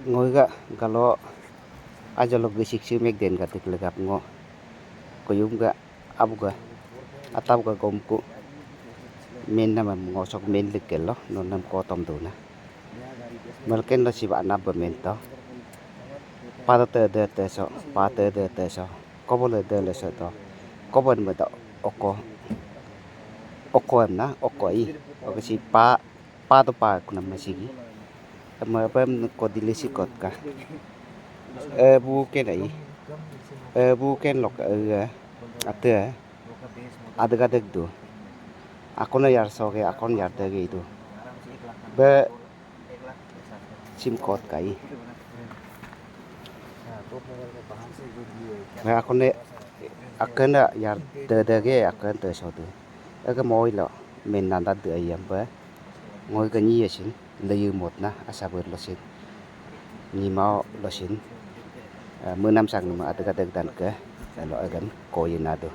Ngoiga kalau aja lo gesik si mek den katik legap ngo koyum ga abuga atap ga gomku men na ngosok men likel lo non nam ko tom do na malken lo si ba na ba men to pa te de so pa te de so ko bo le de le so to ko bo ma to oko na oko I o si pa to pa kuna masigi ma pem ko dilisi kot ka bu ken ai bu ken lok ate adega deg do akon yar so ge akon yar de ge itu be sim kot kai me akon akan yar de ge akan te so tu ga moi lo men nan da de yam be ngoi ga ni sin le yu mot na asa ber lo sin ni mau lo sin mưa năm sang mà ate ka deg dan ke lo gan ko yin na do